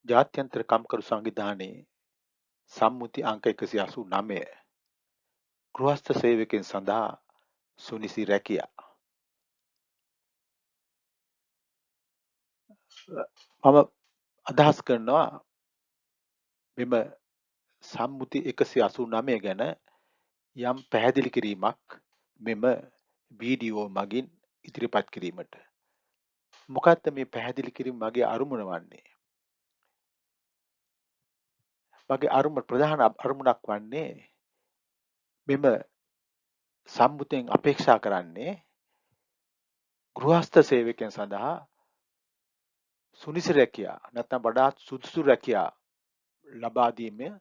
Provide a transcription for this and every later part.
ජාත්‍යන්තර කම්කරු සංවිධානයේ සම්මුති අංක 189 ගෘහස්ත සේවකයන් සඳහා සුනිසි රැකියා. මම අදහස් කරනවා මෙම සම්මුති 189 ගැන යම් පැහැදිලි කිරීමක් මෙම වීඩියෝ මගින් ඉදිරිපත් කිරීමට. මොකක්ද මේ පැහැදිලි කිරීම මගේ අරමුණ වන්නේ? මගේ ප්‍රධාන අරමුණක් වන්නේ මෙම සම්මුතියෙන් අපේක්ෂා කරන්නේ ගෘහස්ත සේවකයන් සඳහා සුනිසි රැකියා නැත්නම් වඩාත් සුදුසු රැකියා ලබා දීමේ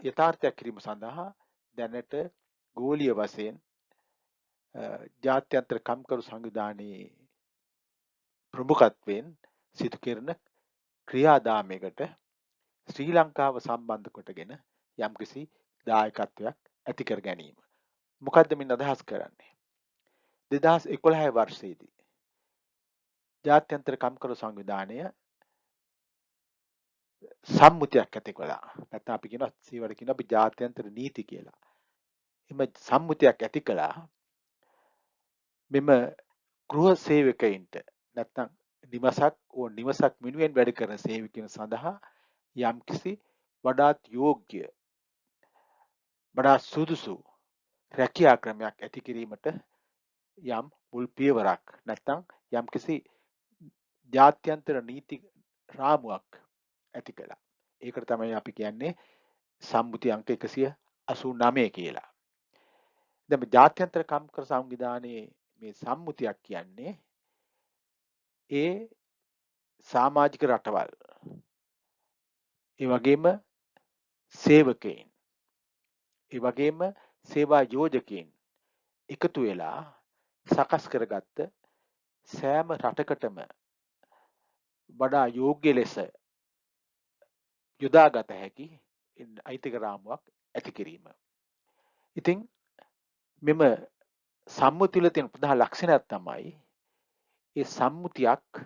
යථාර්ථයක් කිරීම සඳහා දැනට ගෝලීය වශයෙන් ජාත්‍යන්තර කම්කරු සංවිධානයේ ප්‍රමුඛත්වයෙන් සිදු කෙරෙන ක්‍රියාදාමයකට ශ්‍රී ලංකාව සම්බන්ධ කොටගෙන යම්කිසි දායකත්වයක් ඇති කර ගැනීම. මොකද්ද මින් අදහස් කරන්නේ? 2011 වර්ෂයේදී ජාත්‍යන්තර කම්කරු සංවිධානය සම්මුතියක් ඇති කළා. නැත්නම් අපි කියනවා සීවට කියනවා අපි ජාත්‍යන්තර නීති කියලා. එම සම්මුතියක් ඇති කළා මෙම ගෘහ සේවකයින්ට නැත්නම් නිවසක් වෙනුවෙන් වැඩ කරන සේවකයන් සඳහා යම්කිසි වඩාත් යෝග්‍ය වඩාත් සුදුසු රැකියා ක්‍රමයක් ඇති කිරීමට යම් මුල් පියවරක් නැත්නම් යම්කිසි ජාත්‍යන්තර නීති රාමුවක් ඇති කළා. ඒකට තමයි අපි කියන්නේ සම්මුති අංක 189 කියලා. දැන් මේ ජාත්‍යන්තර කම්කරු සංවිධානයේ මේ සම්මුතියක් කියන්නේ ඒ සමාජික රටවල් ඒ වගේම සේවකයන් ඒ වගේම සේවා යෝජකයන් එකතු වෙලා සකස් කරගත්ත සෑම රටකටම වඩා යෝග්‍ය ලෙස යොදාගත හැකි අයිතික රාමුවක් ඇති කිරීම. ඉතින් මෙම සම්මුතිය වල තියෙන ප්‍රධාන ලක්ෂණයක් තමයි ඒ සම්මුතියක්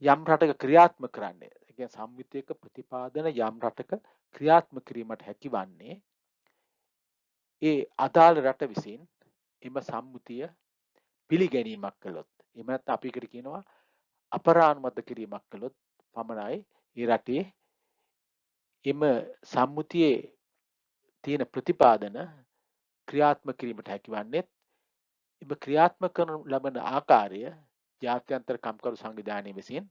යම් රටක ක්‍රියාත්මක කරන්නේ. ඒ කියන්නේ සම්මුතියක ප්‍රතිපාදන යම් රටක ක්‍රියාත්මක කිරීමට හැකිවන්නේ ඒ අදාළ රට විසින් එම සම්මුතිය පිළිගැනීමක් කළොත්. එහෙම නැත්නම් අපි එකට කියනවා අපරානුමත කිරීමක් කළොත් පමණයි ඒ රටේ එම සම්මුතියේ තියෙන ප්‍රතිපාදන ක්‍රියාත්මක කිරීමට හැකිවන්නේ. එම ක්‍රියාත්මක කරන ලබන ආකාරය ජාත්‍යන්තර කම්කරු සංවිධානය විසින්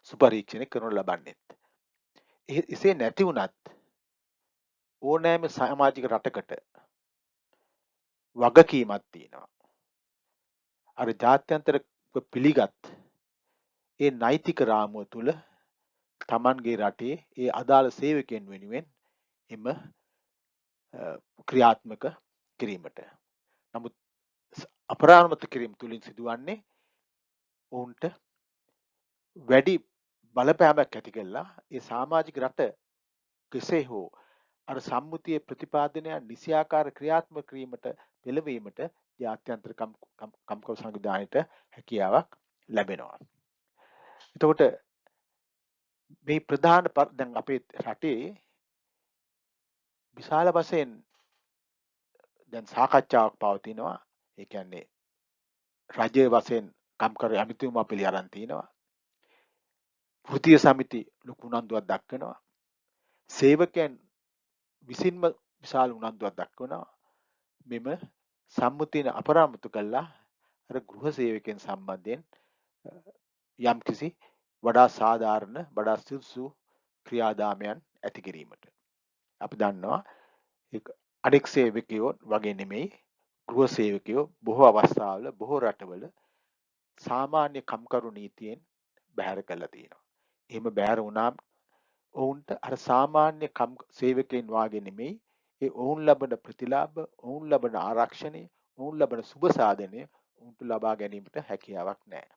සුපරීක්ෂණය කරනු ලබන්නේ. එසේ නැති වුණත් ඕනෑම සමාජික රටකට වගකීමක් තියෙනවා. අර ජාත්‍යන්තර පිළිගත් ඒ නෛතික රාමුව තුළ තමන්ගේ රටේ ඒ අදාළ සේවකයන් වෙනුවෙන් එම ක්‍රියාත්මක කිරීමට. නමුත් අපරානුමත කිරීම තුළින් සිදුවන්නේ ඔවුන්ට වැඩි බලපෑමක් ඇති කළා ඒ සමාජික රට කෙසේ හෝ අර සම්මුතියේ ප්‍රතිපාදනය නිසියාකාර ක්‍රියාත්මක කිරීමට පෙළවීමට ජාත්‍යන්තර කම්කරු සංවිධානයට හැකියාවක් ලැබෙනවා. එතකොට මේ ප්‍රධාන දැන් අපේ රටේ විශාල වශයෙන් දැන් සාකච්ඡාවක් පවතිනවා. ඒ කියන්නේ රජයේ වශයෙන් කම්කරු ඇමතිතුමා පිළි අරන් තිනවා. වෘත්තීය සමිති ලොකු උනන්දුවක් දක්වනවා. සේවකයන් විසින්ම විශාල උනන්දුවක් දක්වනවා. මෙම සම්මුතියන අපරාමතු කළා අර ගෘහ සේවකයන් සම්බන්ධයෙන් යම්කිසි වඩා සාධාරණ වඩා සුදුසු ක්‍රියාදාමයන් ඇති කිරීමට. අපි දන්නවා අනෙක් සේවකයෝ වගේ නෙමෙයි ගෘහ සේවකයෝ බොහෝ අවස්ථාවල බොහෝ රටවල සාමාන්‍ය කම්කරු නීතියෙන් බැහැර කරලා තියෙනවා. එහෙම බැහැර වුණාම ඔවුන්ට අර සාමාන්‍ය සේවකයන් වාගේ නෙමෙයි ඒ ඔවුන් ලබන ප්‍රතිලාභ, ඔවුන් ලබන ආරක්ෂණය, ඔවුන් ලබන සුබ සාධනය ඔවුන්ට ලබා ගැනීමට හැකියාවක් නැහැ.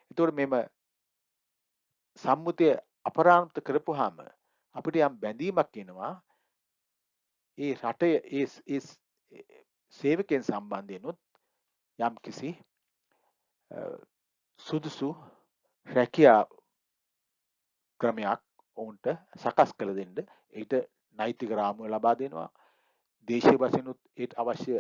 ඒතකොට මෙම සම්මුතිය අපරාන්ත කරපුවාම අපිට යම් බැඳීමක් එනවා ඒ රටේ ඒ සේවකයන් සම්බන්ධයෙන්ුත් යම් කිසි සුදුසු රැකියා ක්‍රමයක් ඔවුන්ට සකස් කළ දෙන්න. ඊට නෛතික රාමුව ලබා දෙනවා. දේශීය වශයෙන්ුත් ඒට අවශ්‍ය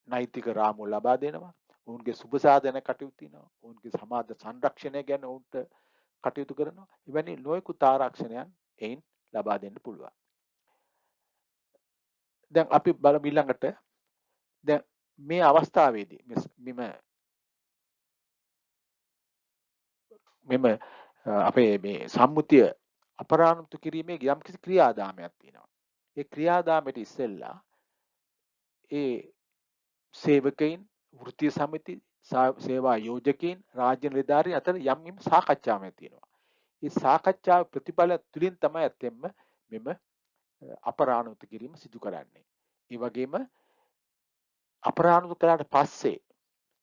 නෛතික රාමුව ලබා දෙනවා. ඔවුන්ගේ සුබ සාධන කටයුතු තියෙනවා. ඔවුන්ගේ සමාජ සංරක්ෂණය ගැන ඔවුන්ට කටයුතු කරනවා. එවැනි නොයෙකුත් ආරක්ෂණයන් එයින් ලබා දෙන්න පුළුවන්. දැන් අපි බලමු ඊළඟට දැන් මේ අවස්ථාවේදී මෙම අපේ මේ සම්මුතිය අපරාණුතු කිරීමේ යම්කිසි ක්‍රියාදාමයක් තියෙනවා. ඒ ක්‍රියාදාමයට ඉස්සෙල්ලා ඒ සේවකයින්, වෘත්තීය සමිති, සේවා යෝජකයින්, රාජ්‍ය නිලධාරීන් අතර යම් සාකච්ඡාවක් තියෙනවා. ඒ සාකච්ඡාව ප්‍රතිඵල තුලින් තමයි ඇත්තෙන්ම මෙම අපරාණුතු කිරීම සිදු කරන්නේ. ඒ වගේම අපරාණුතු කළාට පස්සේ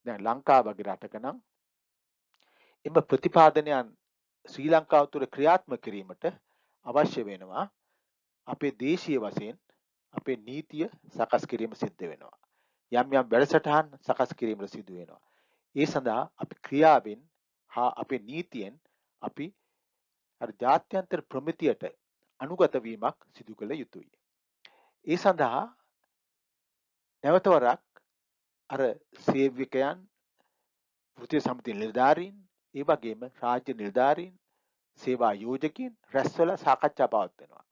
දැන් ලංකාව වගේ රටක නම් එම ප්‍රතිපාදනයන් ශ්‍රී ලංකාව තුළ ක්‍රියාත්මක කිරීමට අවශ්‍ය වෙනවා අපේ දේශීය වශයෙන් අපේ නීතිය සකස් කිරීම සිද්ධ වෙනවා. යම් වැඩසටහන් සකස් කිරීමට සිදු වෙනවා. ඒ සඳහා අපි ක්‍රියාවෙන් හා අපේ නීතියෙන් අපි අර ජාත්‍යන්තර ප්‍රමිතියට අනුගත වීමක් සිදු කළ යුතුයි. ඒ සඳහා නැවතවරක් අර සේවකයන්, වෘත්තීය සමිති නිලධාරීන්, ඒ වගේම රාජ්‍ය නිලධාරීන්, සේවා යෝජකයින් රැස්වලා සාකච්ඡා පවත්වනවා.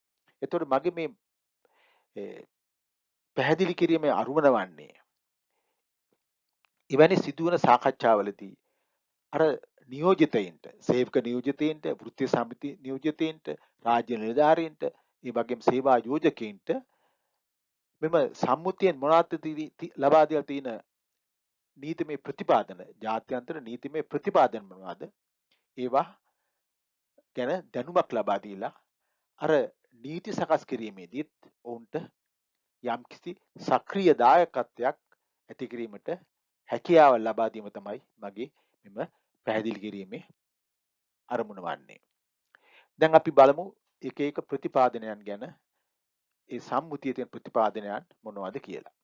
එතකොට මගේ මේ පැහැදිලි කිරීමේ අරුමන වන්නේ එවැනි සිදුවන සාකච්ඡාවලදී අර නියෝජිතයින්ට, සේවක නියෝජිතයින්ට, වෘත්තීය සමිති නියෝජිතයින්ට, රාජ්‍ය නිලධාරීන්ට, ඒ වගේම සේවා යෝජකයින්ට මෙම සම්මුතියෙන් මොනවද ලබා දීලා තියෙන නීතිමය ප්‍රතිපාදන, ජාත්‍යන්තර නීතිමය ප්‍රතිපාදන මොනවද? ඒවා ගැන දැනුමක් ලබා දීලා අර නීති සකස් කිරීමේදීත් ඔවුන්ට යම්කිසි සක්‍රීය දායකත්වයක් ඇති කිරීමට හැකියාව ලබා දීම තමයි මගේ මෙම පැහැදිලි කිරීමේ අරමුණ වන්නේ. දැන් අපි බලමු එක එක ප්‍රතිපාදනයන් ගැන, ඒ සම්මුතියේ තියෙන ප්‍රතිපාදනයන් මොනවද කියලා.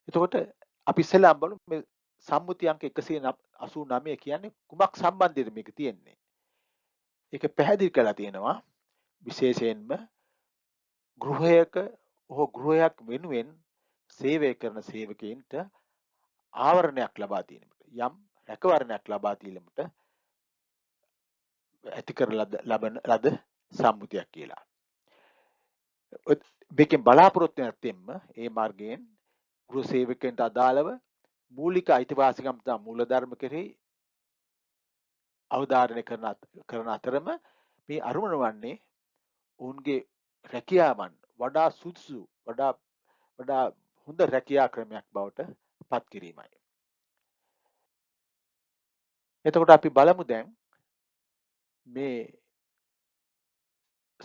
එතකොට අපි ඉස්සෙල්ලාම බලමු මේ සම්මුති අංක 189 කියන්නේ කුමක් සම්බන්ධයද මේක තියෙන්නේ? ඒක පැහැදිලි කරලා තියෙනවා විශේෂයෙන්ම ගෘහයක් වෙනුවෙන් සේවය කරන සේවකයන්ට ආවරණයක් ලබා දීමට, යම් රැකවරණයක් ලබා දීමට ඇති කරලා ලබන ලද සම්මුතියක් කියලා. මේකෙන් බලාපොරොත්තු නැත්තෙම ඒ මාර්ගයෙන් ගෘහ සේවකයන්ට අදාළව මූලික අයිතිවාසිකම් තම මූලධර්ම කෙරෙහි අවධාරණය කරන අතරම මේ අරුමන වන්නේ ඔවුන්ගේ රැකියාවන් වඩා සුදුසු, වඩා හොඳ රැකියා ක්‍රමයක් බවට පත් කිරීමයි. එතකොට අපි බලමු දැන් මේ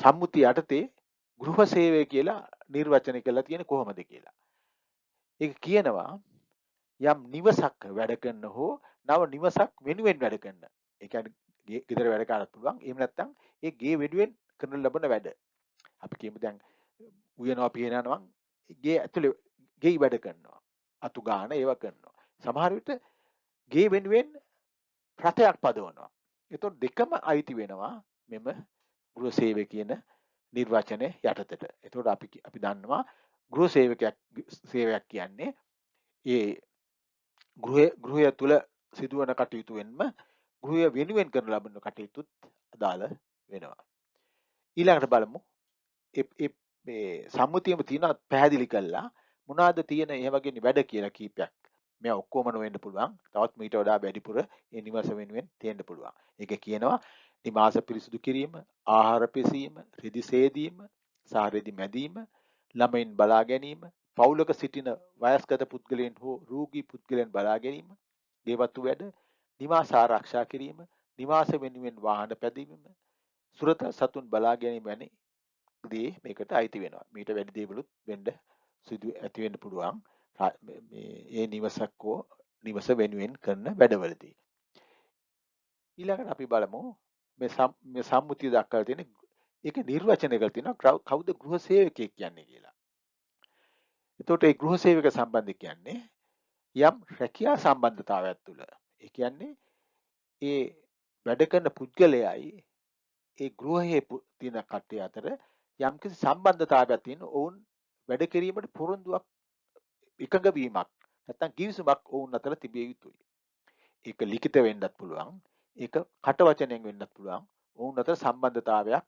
සම්මුතිය යටතේ ගෘහ සේවය කියලා නිර්වචනය කරලා තියෙන කොහොමද කියලා. ඒක කියනවා යම් නිවසක් වැඩ කරන හෝ නව නිවසක් වෙනුවෙන් වැඩ කරන. ඒ කියන්නේ ගෙදර වැඩ කරන්නත් පුළුවන්. එහෙම නැත්නම් ඒ ගේ වෙනුවෙන් කරන ලබන වැඩ. අපි කියමු දැන් උයනවා පියනවා නම් ගේ ඇතුලේ ගේ වැඩ කරනවා. අතු ගාන ඒවා කරනවා. සමහර විට ගේ වෙනුවෙන් රථයක් පදවනවා. එතකොට දෙකම අයිති වෙනවා මෙම ගෘහ සේවය කියන නිර්වචනය යටතට. එතකොට අපි දන්නවා ගෘහ සේවයක් කියන්නේ ඒ ගෘහය තුල සිදුවන කටයුතු වෙනම ගෘහය වෙනුවෙන් කරන ලබන කටයුතුත් අදාළ වෙනවා. ඊළඟට බලමු මේ සම්මුතියම තියෙන පැහැදිලි කළා මොනවාද තියෙන ඒ වගේ වැඩ කියලා කීපයක්. මේ ඔක්කොම නොවෙන්න පුළුවන්. තවත් මීට වඩා වැඩිපුර ඒ නිවාස වෙනුවෙන් තියෙන්න පුළුවන්. ඒක කියනවා නිවාස පිරිසිදු කිරීම, ආහාර පිසීම, රෙදි සේදීම, සහ රෙදි මැදීම, ළමයින් බලා ගැනීම, පවුලක සිටින වයස්ගත පුද්ගලයන් හෝ රෝගී පුද්ගලයන් බලා ගැනීම, දේවතු වැඩ, නිවාස ආරක්ෂා කිරීම, නිවාස වෙනුවෙන් වාහන පැදීම, සුරත සතුන් බලා ගැනීම වැනි දේ මේකට අයිති වෙනවා. මීට වැඩි දේවලුත් වෙන්න සිදු ඇති වෙන්න පුළුවන්. ඒ නිවසක් හෝ නිවස වෙනුවෙන් කරන වැඩවලදී. ඊළඟට අපි බලමු මේ සම්මුතිය දක්වලා තියෙන ඒක නිර්වචනය කරලා තියෙනවා කවුද ගෘහ සේවකයෙක් කියන්නේ කියලා. එතකොට ඒ ගෘහ සේවක සම්බන්ධ කියන්නේ යම් රැකියා සම්බන්ධතාවයක් තුළ. ඒ කියන්නේ ඒ වැඩ කරන පුද්ගලයායි ඒ ගෘහයේ තියෙන කට්ටිය අතර යම්කිසි සම්බන්ධතාවයක් තියෙන ඔවුන් වැඩ කිරීමට පොරොන්දුවක් එකඟ වීමක් නැත්නම් කිවිසුමක් ඔවුන් අතර තිබිය යුතුයි. ඒක ලිඛිත වෙන්නත් පුළුවන්. ඒක කට වචනයෙන් වෙන්නත් පුළුවන්. ඔවුන් අතර සම්බන්ධතාවයක්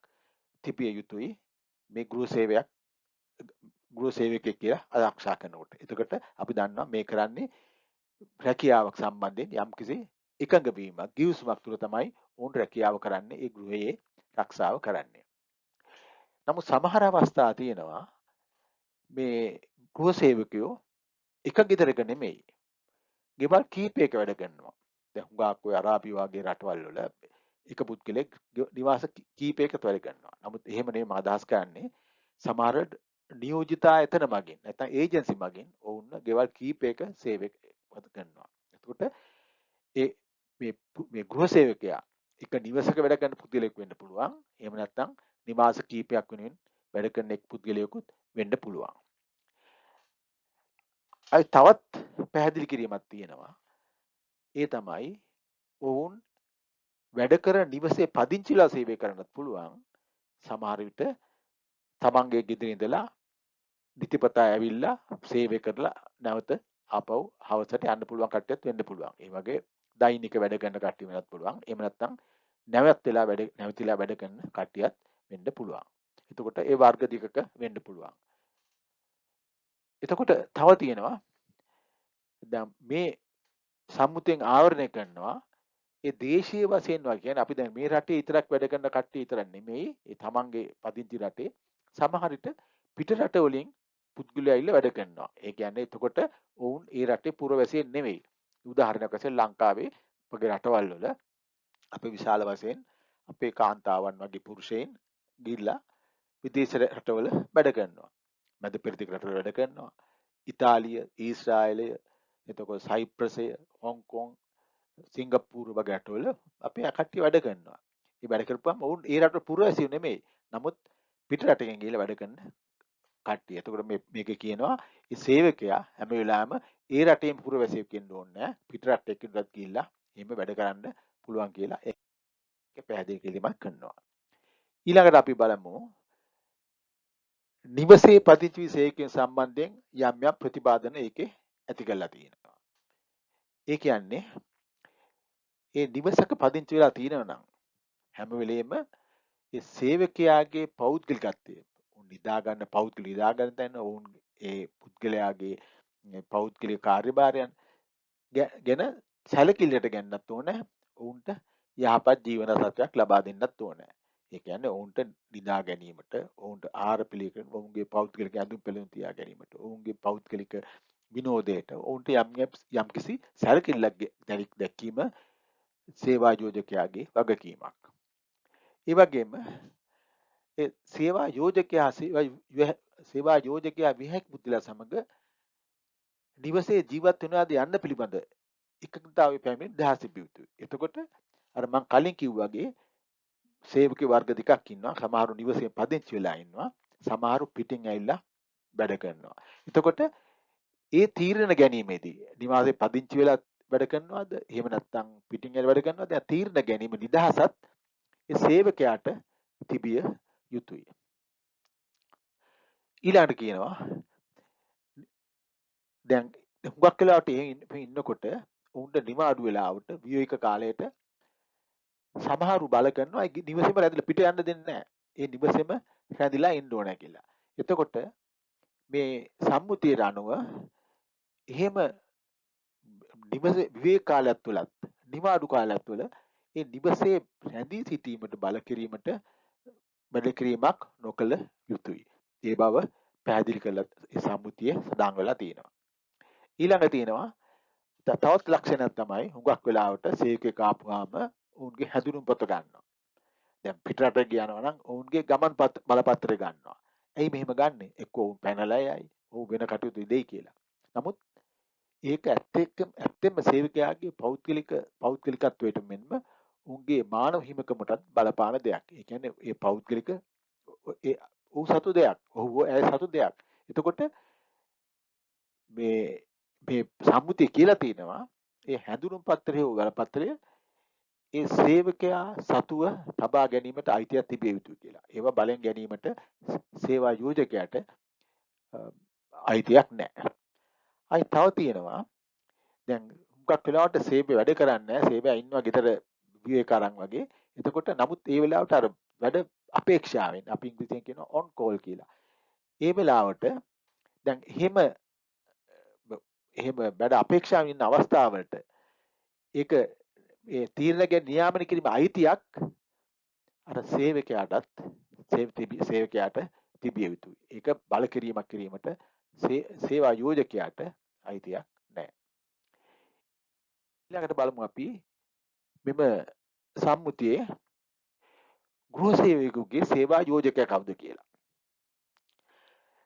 තිබිය යුතුයි. මේ ගෘහ සේවකයෙක් කියලා ආරක්ෂා කරනකොට. එතකොට අපි දන්නවා මේ කරන්නේ රැකියාවක් සම්බන්ධයෙන් යම්කිසි එකඟ වීමක්, ගිවිසුමක් තුළ තමයි ඔවුන් රැකියාව කරන්නේ, ඒ ගෘහයේ රක්ෂාව කරන්නේ. නමුත් සමහර අවස්ථා තියෙනවා මේ ගෘහ සේවකයෝ එක ගෙදරක නෙමෙයි. ගෙවල් කීපයක වැඩ කරනවා. දැන් හුඟක් ඔය අරාබි වගේ රටවල් වල එක පුද්ගලෙක් නිවාස කීපයකට වැඩ කරනවා. නමුත් එහෙම නෙමෙයි මම අදහස් කරන්නේ. සමහර නියෝජිත ආයතන මගින් නැත්නම් ඒජන්සි මගින් ඔවුන් ගෙවල් කීපයක සේවය කරනවා. එතකොට ඒ මේ ගෘහ සේවකයා එක නිවසක වැඩ කරන පුද්ගලයෙක් වෙන්න පුළුවන්. එහෙම නැත්නම් නිවාස කීපයක් වෙනුවෙන් වැඩ කරන එක් පුද්ගලයෙකුත් වෙන්න පුළුවන්. අයි තවත් පැහැදිලි කිරීමක් තියෙනවා. ඒ තමයි ඔවුන් වැඩ කරන නිවසේ පදිංචිලා සේවය කරන්නත් පුළුවන්. සමහර විට තමන්ගේ ගෙදර ඉඳලා නිතිපතා ඇවිල්ලා සේවය කරලා නැවත ආපහු හවසට යන්න පුළුවන් කට්ටියත් වෙන්න පුළුවන්. ඒ වගේ දෛනික වැඩ කරන කට්ටිය වෙනත් පුළුවන්. එහෙම නැත්නම් නැවතිලා වැඩ කරන කට්ටියත් වෙන්න පුළුවන්. එතකොට ඒ වර්ග දෙකක වෙන්න පුළුවන්. එතකොට තව තියෙනවා දැන් මේ සම්මුතියෙන් ආවරණය කරනවා ඒ දේශීය වශයෙන් වගේ කියන්නේ අපි දැන් මේ රටේ විතරක් වැඩ කරන කට්ටිය විතරක් නෙමෙයි ඒ තමන්ගේ පදිංචි රටේ සමහර විට පිට රට වලින් පුද්ගලයා ඇවිල්ලා වැඩ කරනවා. ඒ කියන්නේ එතකොට ඔවුන් ඒ රටේ පුරවැසියෙක් නෙමෙයි. උදාහරණයක් වශයෙන් ලංකාවේ වගේ රටවල් වල අපේ විශාල වශයෙන් අපේ කාන්තාවන් වගේ පුරුෂයන් ගිහිල්ලා විදේශ රටවල වැඩ කරනවා. මැද පෙරදිග රටවල වැඩ කරනවා. ඉතාලිය, ඊශ්‍රායලය, එතකොට සයිප්‍රසය, හොංකොං, සිංගප්පූරු වගේ රටවල අපේ කට්ටිය වැඩ කරනවා. ඒ වැඩ කරපුවම ඔවුන් ඒ රට පුරවැසියෝ නෙමෙයි. නමුත් පිට රටකින් ගිහිල්ලා වැඩ කරන කට්ටිය. එතකොට මේක කියනවා ඒ සේවකයා හැම වෙලාවෙම ඒ රටේම පුරවැසියෙක් වෙන්න ඕනේ නැහැ. පිට රටයකින්වත් ගිහිල්ලා එහෙම වැඩ කරන්න පුළුවන් කියලා ඒක පැහැදිලි කිරීමක් කරනවා. ඊළඟට අපි බලමු නිවසේ පදිංචි වී සේවකයන් සම්බන්ධයෙන් යම් යම් ප්‍රතිපාදන ඒකේ ඇති කරලා තියෙනවා. ඒ කියන්නේ ඒ නිවසක පදිංචි වෙලා තියෙනවා නම් හැම වෙලෙම ඒ සේවකයාගේ පෞද්ගලිකත්වය උන් නිදා ගන්න පෞද්ගලික නිදා ගන්න තැන ඔවුන් ඒ පුද්ගලයාගේ පෞද්ගලික කාර්යභාරයන් ගැන සැලකිල්ලට ගන්නත් ඕනේ. ඔවුන්ට යහපත් ජීවන සත්‍යයක් ලබා දෙන්නත් ඕනේ. ඒ කියන්නේ ඔවුන්ට නිදා ගැනීමට, ඔවුන්ට ආහාර පිළිකර, ඔවුන්ගේ පෞද්ගලික ඇඳුම් පැළඳුම් තියා ගැනීමට, ඔවුන්ගේ පෞද්ගලික විනෝදයට ඔවුන්ට යම්කිසි සැලකිල්ලක් දැක්වීම සේවා යෝජකයාගේ වගකීමක්. ඒ වගේම ඒ සේවා යෝජකයා විහැක් බුද්ධිලා සමග නිවසේ ජීවත් වෙනවාද යන්න පිළිබඳ එකඟතාවය පැමිණ දහස් තිබිය යුතුයි. එතකොට අර මම කලින් කිව්වාගේ සේවක වර්ග දෙකක් ඉන්නවා. සමහරු නිවසේ පදිංචි වෙලා ඉන්නවා. සමහරු පිටින් ඇවිල්ලා වැඩ කරනවා. එතකොට ඒ තීරණ ගැනීමේදී නිවාසයේ පදිංචි වෙලා වැඩ කරනවද? එහෙම නැත්නම් පිටින් ඇවිල්ලා වැඩ කරනවද? ඒ තීරණ ගැනීම නිදහසත් ඒ සේවකයාට තිබිය යුතුයි. ඊළඟට කියනවා දැන් හුඟක් වෙලාවට ඉන්නකොට උන්ට නිවාඩු වෙලාවට විවේක කාලයට සමහරු බල කරනවා ඒ නිවසේම රැඳිලා පිට යන්න දෙන්නේ නැහැ. ඒ නිවසේම රැඳිලා ඉන්න ඕන කියලා. එතකොට මේ සම්මුතියට අනුව එහෙම නිවස විවේක කාලයක් තුලත් නිවාඩු කාලයක් තුල ඒ නිවසේ රැඳී සිටීමට බල කිරීමට බල කිරීමක් නොකළ යුතුයි. ඒ බව පැහැදිලි කරලා ඒ සම්මුතියේ සඳහන් වෙලා තියෙනවා. ඊළඟ තියෙනවා තවත් ලක්ෂණයක් තමයි හුඟක් වෙලාවට සේවකෙක් ආපුවාම ඔවුන්ගේ හැඳුනුම් පොත ගන්නවා. දැන් පිටරට ගියනවා නම් ඔවුන්ගේ ගමන් බලපත්‍රය ගන්නවා. ඇයි මෙහෙම ගන්නෙ? එක්ක ඔවුන් පැනලා යයි, ඔවුන් වෙන කටයුතු දෙයි කියලා. නමුත් ඒක ඇත්තෙන්ම සේවකයාගේ පෞද්ගලිකත්වයට මෙන්ම උන්ගේ මානව හිමිකමටත් බලපාන දෙයක්. ඒ කියන්නේ ඒ පෞද්ගලික ඌ සතු දෙයක්. ඔහු ඇය සතු දෙයක්. එතකොට මේ සම්මුතිය කියලා තියෙනවා ඒ හැඳුනුම් පත්‍රය හෝ බලපත්‍රය ඒ සේවකයා සතුව තබා ගැනීමට අයිතියක් තිබිය යුතුයි කියලා. ඒවා බලෙන් ගැනීමට සේවා යෝජකයාට අයිතියක් නැහැ. අයි තව තියෙනවා දැන් හුඟක් වෙලාවට සේවය වැඩ කරන්නේ නැහැ. සේවයා ඉන්නවා ගෙදර විවේක අරන් වගේ. එතකොට නමුත් ඒ වෙලාවට අර වැඩ අපේක්ෂාවෙන් අපි ඉංග්‍රීසියෙන් කියනවා ඔන් කෝල් කියලා. ඒ වෙලාවට දැන් එහෙම වැඩ අපේක්ෂාවෙන් ඉන්න අවස්ථාවලට ඒක ඒ තීරණ නියාමනය කිරීම අයිතියක් අර සේවකයාට තිබිය යුතුයි. ඒක බල කිරීමක් කිරීමට සේවා යෝජකයාට අයිතියක් නැහැ. ඊළඟට බලමු අපි මෙම සම්මුතියේ ගෘහ සේවකයෙකුගේ සේවා යෝජකයා කවුද කියලා.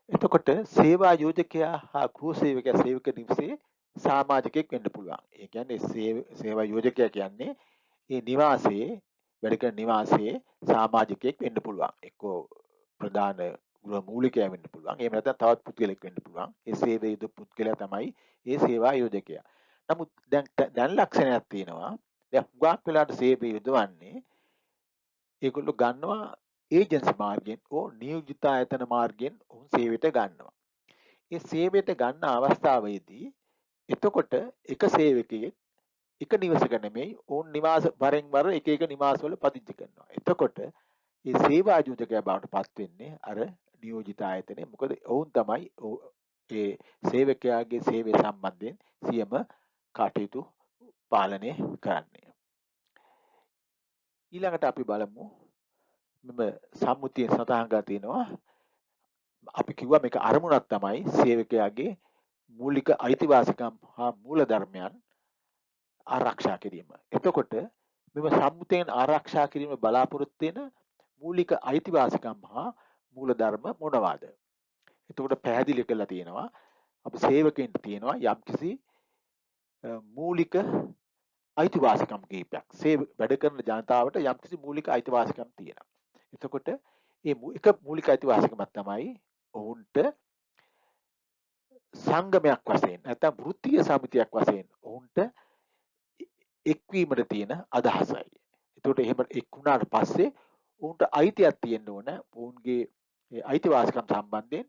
එතකොට සේවා යෝජකයා හා ගෘහ සේවකයා සේවක නිවසේ සමාජිකයෙක් වෙන්න පුළුවන්. ඒ කියන්නේ සේවා යෝජකයා කියන්නේ ඒ නිවාසයේ වැඩ කරන නිවාසයේ සමාජිකයෙක් වෙන්න පුළුවන්. එක්කෝ ප්‍රධාන ගෘහ මූලිකයා වෙන්න පුළුවන්. එහෙම නැත්නම් තවත් පුද්ගලෙක් වෙන්න පුළුවන්. ඒ සේවයේ යුතු පුද්ගලයා තමයි ඒ සේවා යෝජකයා. නමුත් දැන් ලක්ෂණයක් තියෙනවා. දැන් හුඟක් වෙලාවට සේවය යොදවන්නේ ඒගොල්ලෝ ගන්නවා ඒජන්සි මාර්ගයෙන් හෝ නියෝජිත ආයතන මාර්ගයෙන් ඔවුන් සේවයට ගන්නවා. ඒ සේවයට ගන්න අවස්ථාවේදී එතකොට එක සේවකයෙක් එක නිවසක නෙමෙයි ඔවුන් නිවාස වරෙන් වර එක එක නිවාසවල පදිංචි කරනවා. එතකොට මේ සේවා යෝජකයා බවට පත් වෙන්නේ අර නියෝජිත ආයතනය. මොකද ඔවුන් තමයි ඒ සේවකයාගේ සේවය සම්බන්ධයෙන් සියම කටයුතු පාලනය කරන්නේ. ඊළඟට අපි බලමු මෙම සම්මුතිය සඳහන් කරලා තියෙනවා අපි කිව්වා මේක අරමුණක් තමයි සේවකයාගේ මූලික අයිතිවාසිකම් හා මූලධර්මයන් ආරක්ෂා කිරීම. එතකොට මෙම සම්මුතියෙන් ආරක්ෂා කිරීම බලාපොරොත්තු වෙන මූලික අයිතිවාසිකම් හා මූලධර්ම මොනවාද? එතකොට පැහැදිලි කරලා තියෙනවා අපි සේවකයන්ට තියෙනවා යම්කිසි මූලික අයිතිවාසිකම් කිහිපයක්. වැඩ කරන ජනතාවට යම්කිසි මූලික අයිතිවාසිකම් තියෙනවා. එතකොට මේ එක මූලික අයිතිවාසිකමක් තමයි ඔවුන්ට සංගමයක් වශයෙන් නැත්නම් වෘත්තීය සමිතියක් වශයෙන් ඔවුන්ට එක්වීමට තියෙන අදහසයි. එතකොට එහෙම එක් වුණාට පස්සේ ඔවුන්ට අයිතියක් තියෙන්න ඕන ඔවුන්ගේ අයිතිවාසිකම් සම්බන්ධයෙන්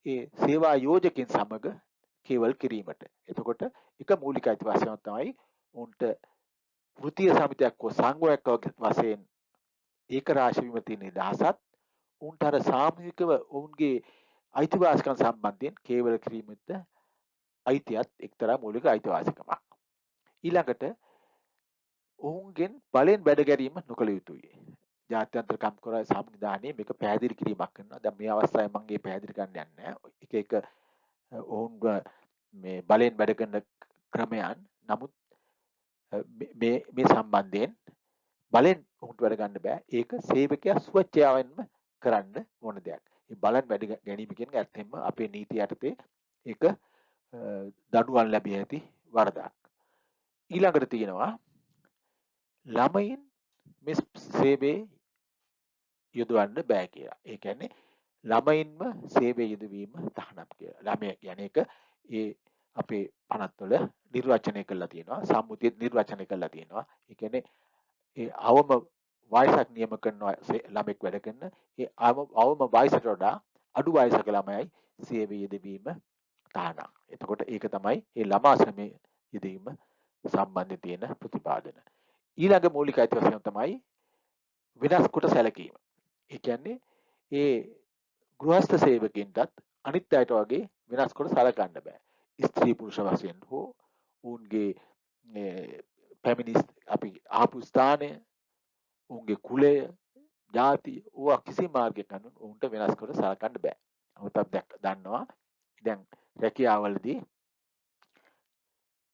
ඒ සේවා යෝජකයන් සමග කේවල් කිරීමට. එතකොට එක මූලික අයිතිවාසිකම තමයි ඔවුන්ට වෘත්තීය සමිතියක් හෝ සංගමයක් වශයෙන් ඒක රාශී වීම තියෙන නිදහසත් උන්ට අර සාමූහිකව ඔවුන්ගේ අයිතිවාසිකම් සම්බන්ධයෙන් කේවල කිරීමට අයිතියත් එක්තරා මූලික අයිතිවාසිකමක්. ඊළඟට ඔවුන්ගෙන් බලෙන් වැඩ ගැනීම නොකළ යුතුයි. ජාත්‍යන්තර කම්කර සංවිධානයේ මේක පැහැදිලි කිරීමක් කරනවා. දැන් මේ අවස්ථාවේ මම මේ පැහැදිලි කරන්න යන්නේ නැහැ. එක ඔවුන් මේ බලෙන් වැඩ කරන ක්‍රමයන්. නමුත් මේ සම්බන්ධයෙන් බලෙන් උන්ට වැඩ ගන්න බෑ. ඒක සේවකයා ස්වච්ඡාවෙන්ම කරන්න ඕන දෙයක්. මේ බලෙන් වැඩ ගැනීම කියන්නේ ඇත්තෙන්ම අපේ නීතිය යටතේ ඒක දඩුවම් ලැබිය හැකි වරදක්. ඊළඟට තියෙනවා ළමයින් මේ සේවයේ යොදවන්න බෑ කියලා. ඒ කියන්නේ ළමයින්ම සේවයේ යෙදවීම තහනම් කියලා. ළමයා කියන්නේ ඒක ඒ අපේ පනත්වල නිර්වචනය කරලා තියෙනවා. සම්මුතිය නිර්වචනය කරලා තියෙනවා. ඒ කියන්නේ ඒ අවම වයසක් නියම කරනවා ළමෙක් වැඩ කරන ඒ අවම වයසට වඩා අඩු වයසක ළමයි සේවයේ යෙදවීම තහනම්. එතකොට ඒක තමයි මේ ළමා ශ්‍රමයේ යෙදවීම සම්බන්ධ තියෙන ප්‍රතිපාදන. ඊළඟ මූලික අයිතිවාසිකම තමයි වෙනස් කොට සැලකීම. ඒ කියන්නේ ඒ ගෘහස්ත සේවකින්ටත් අනිත් අයට වගේ වෙනස් කොට සලකන්න බෑ. ස්ත්‍රී පුරුෂ වශයෙන් හෝ උන්ගේ පැමිණි අපි ආපු ස්ථානය, උන්ගේ කුලය, ජාතිය ඕවා කිසි මාර්ගයක අනුව උන්ට වෙනස් කොට සලකන්න බෑ. නමුත් අපි දන්නවා දැන් රැකියාවලදී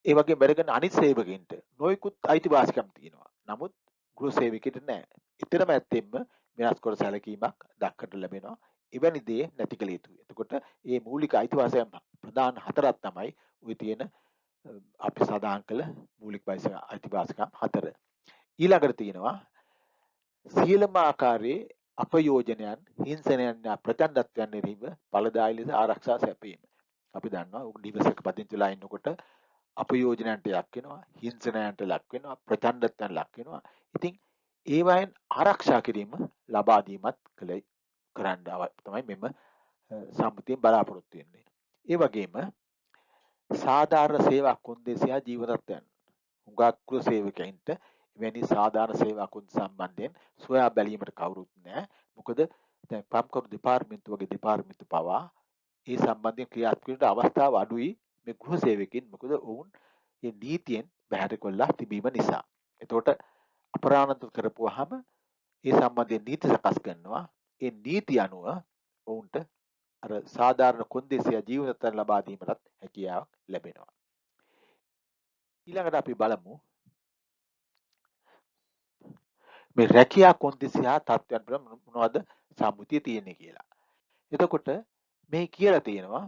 ඒ වගේ වැඩ කරන අනිත් සේවකින්ට නොයෙකුත් අයිතිවාසිකම් තියෙනවා. නමුත් ගෘහ සේවකෙට නෑ. ඊතරම ඇත්තෙන්ම වෙනස් කොට සැලකීමක් දක්කට ලැබෙනවා. එවැනි දේ නැති කළ යුතුයි. එතකොට මේ මූලික අයිතිවාසිකම් ප්‍රධාන හතරක් තමයි ওই තියෙන අපි සඳහන් කළ මූලික අයිතිවාසිකම් හතර. ඊළඟට තියෙනවා සියලුම ආකාරයේ අපයෝජනයන්, හිංසනයන්, ප්‍රචණ්ඩත්වයන් නිරීම ඵලදායී ලෙස ආරක්ෂා සැපීම. අපි දන්නවා නිවසක පදිංචිලා ඉන්නකොට අපයෝජනයන්ට ලක් වෙනවා, හිංසනයන්ට ලක් වෙනවා, ප්‍රචණ්ඩත්වයන්ට ලක් වෙනවා. ඉතින් ඒවායින් ආරක්ෂා කිරීම ලබා දීමත් කරන්න තමයි මෙම සම්මුතියෙන් බලාපොරොත්තු වෙන්නේ. ඒ වගේම සාධාරණ සේවා කොන්දේසි හා ජීවතත්වයන් හුඟක් ගෘහ සේවකයින්ට එවැනි සාධාරණ සේවා කොන්ද සම්බන්ධයෙන් සොයා බැලීමට කවුරුත් නැහැ. මොකද දැන් පම්කරු දෙපාර්තමේන්තුව වගේ දෙපාර්තමේන්තු පවා ඒ සම්බන්ධයෙන් ක්‍රියාත්මක වෙන්න අවස්ථාව අඩුයි මේ ගෘහ සේවකයින්. මොකද ඔවුන් මේ නීතියෙන් බැහැර කොල්ලා තිබීම නිසා. එතකොට අපරාධ කරපුවාම ඒ සම්බන්ධයෙන් නීති සකස් කරනවා. ඒ නීති අනුව ඔවුන්ට අර සාධාරණ කොන්දේසිය ජීවනතර ලබා දීමටත් හැකියාවක් ලැබෙනවා. ඊළඟට අපි බලමු මේ රැකියා කොන්දේසි හා තත්ත්වයන් වල මොනවද සම්මුතිය තියෙන්නේ කියලා. එතකොට මේ කියලා තියෙනවා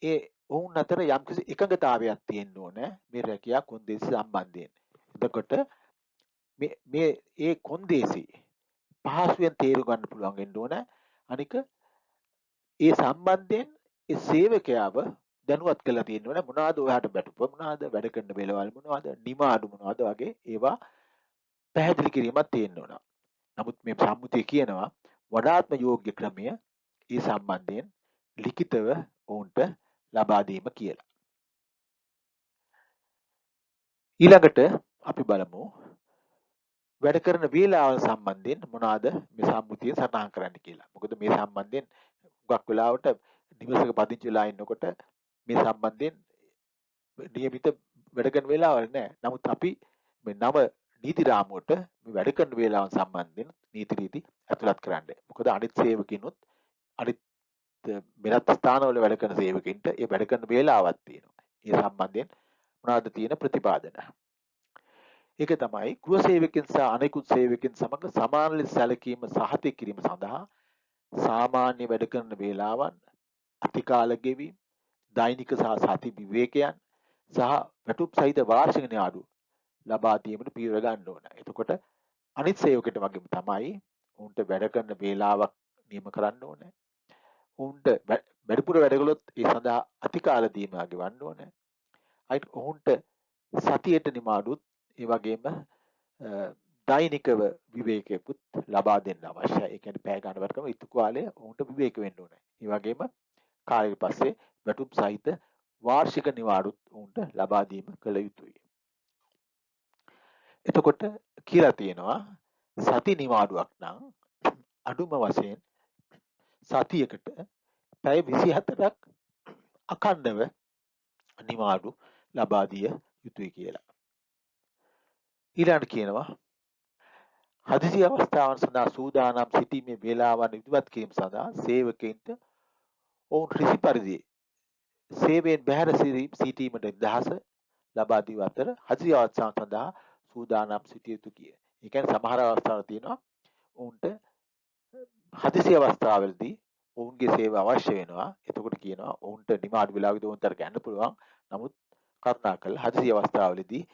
ඒ ඔවුන් අතර යම්කිසි එකඟතාවයක් තියෙන්න ඕනේ මේ රැකියා කොන්දේසි සම්බන්ධයෙන්. එතකොට මේ ඒ කොන්දේසි පහසුවෙන් තේරුම් ගන්න පුළුවන් වෙන්න ඕනේ. අනික ඒ සම්බන්ධයෙන් ඒ සේවකයාව දැනුවත් කරලා තියෙන්න ඕනේ මොනවාද ඔයාට බැටුප මොනවාද වැඩ කරන වෙලාවල් මොනවාද නිමාඩු මොනවාද වගේ ඒවා පැහැදිලි කිරීමක් තියෙන්න ඕන. නමුත් මේ සම්මුතිය කියනවා වඩාත්ම යෝග්‍ය ක්‍රමය ඒ සම්බන්ධයෙන් ලිඛිතව ඔවුන්ට ලබා දීම කියලා. ඊළඟට අපි බලමු වැඩ කරන වේලාවල් සම්බන්ධයෙන් මොනවාද මේ සම්මුතිය සටහන් කරන්න කියලා. මොකද මේ සම්බන්ධයෙන් හුඟක් වෙලාවට නිවසක පදිංචි වෙලා ඉන්නකොට මේ සම්බන්ධයෙන් නියමිත වැඩ කරන වේලාවල් නැහැ. නමුත් අපි මේ නව නීති රාමුවට මේ වැඩ කරන වේලාවන් සම්බන්ධයෙන් නීති රීති ඇතුළත් කරන්න. මොකද අනිත් සේවකිනුත් අනිත් වෙනත් ස්ථානවල වැඩ කරන සේවකින්ට ඒ වැඩ කරන වේලාවක් තියෙනවා. ඒ සම්බන්ධයෙන් මොනවාද තියෙන ප්‍රතිපාදන. ඒක තමයි ගෘහ සේවකයන් සහ අනෙකුත් සේවකයන් සමග සමාන ලෙස සැලකීම සහතික කිරීම සඳහා සාමාන්‍ය වැඩ කරන වේලාවන්, අතිකාල ගෙවීම්, දෛනික සහ සති විවේකයන් සහ වැටුප් සහිත වාර්ෂික නිවාඩු ලබා දීමට පියවර ගන්න ඕන. එතකොට අනිත් සේවකයට වගේම තමයි උන්ට වැඩ කරන වේලාවක් නියම කරන්න ඕනේ. උන්ට වැඩිපුර වැඩ කළොත් ඒ සඳහා අතිකාල දීම ගෙවන්න ඕනේ. අයිත් උන්ට සතියට නිමාඩුත් ඒ වගේම දෛනිකව විවේකයකුත් ලබා දෙන්න අවශ්‍යයි. ඒ කියන්නේ පැය ගන්න වරකම ඉතු කාලය උන්ට විවේක වෙන්න ඕනේ. ඒ වගේම කාලයක පස්සේ වැටුප් සහිත වාර්ෂික නිවාඩුත් උන්ට ලබා දීම කළ යුතුයි. එතකොට කියලා තියෙනවා සති නිවාඩුවක් නම් අඩුම වශයෙන් සතියකට පැය 24ක් අඛණ්ඩව නිවාඩු ලබා දිය යුතුයි කියලා. ඊළඟට කියනවා හදිසි අවස්ථාවන් සඳහා සූදානම් සිටීමේ වේලාවන් ඉදිරිපත් කිරීම සඳහා සේවකයින්ට ඔවුන් ඍසි පරිදි සේවයෙන් බැහැර සිටීමට නිදහස ලබා දී අතර හදිසි අවස්ථාවන් සඳහා සූදානම් සිටිය යුතු කිය. ඒ කියන්නේ සමහර අවස්ථාවල තියෙනවා ඔවුන්ට හදිසි අවස්ථාවලදී ඔවුන්ගේ සේව අවශ්‍ය වෙනවා. එතකොට කියනවා ඔවුන්ට නිමාඩු වෙලාවකදී ඔවුන්ට ගන්න පුළුවන්. නමුත් කරුණාකරලා හදිසි අවස්ථාවලදී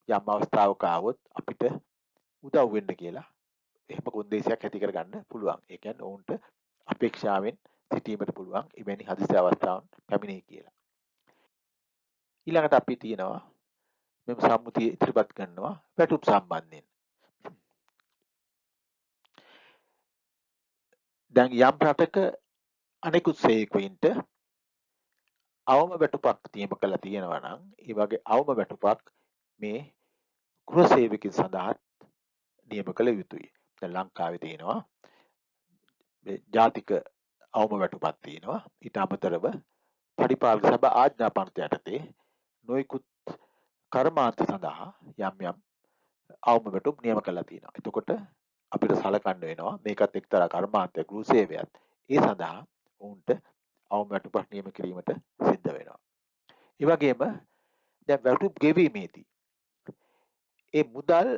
යම් අවස්ථාවක ආවොත් අපිට උදව් වෙන්න කියලා එහෙම කොන්දේසියක් ඇති කරගන්න පුළුවන්. ඒ කියන්නේ ඔවුන්ට අපේක්ෂාවෙන් සිටීමට පුළුවන් එවැනි හදිසි අවස්ථාවන් පැමිණේ කියලා. ඊළඟට අපි තියෙනවා මෙම සම්මුතිය ඉදිරිපත් කරනවා වැටුප් සම්බන්ධයෙන්. දැන් යම් රටක අනෙකුත් සේවකයින්ට අවම වැටුපක් නියම කරලා තියෙනවා නම් ඒ වගේ අවම වැටුපක් මේ ගෘහ සේවකයන් සඳහා නියම කළ යුතුයි. දැන් ලංකාවේ තියෙනවා මේ ජාතික අවම වැටුපක් තියෙනවා. ඊට අමතරව පරිපාලක සභා ආඥා පනත යටතේ නොයෙකුත් කර්මාන්ත සඳහා යම් යම් අවම වැටුප් නියම කරලා තියෙනවා. එතකොට අපිට සලකන්න වෙනවා මේකත් එක්තරා කර්මාන්තයක් ගෘහ සේවයක්. ඒ සඳහා උන්ට අවම වැටුපක් නියම කිරීමට සිද්ධ වෙනවා. ඒ වගේම දැන් වැටුප් ගෙවීමේදී ඒ මුදල්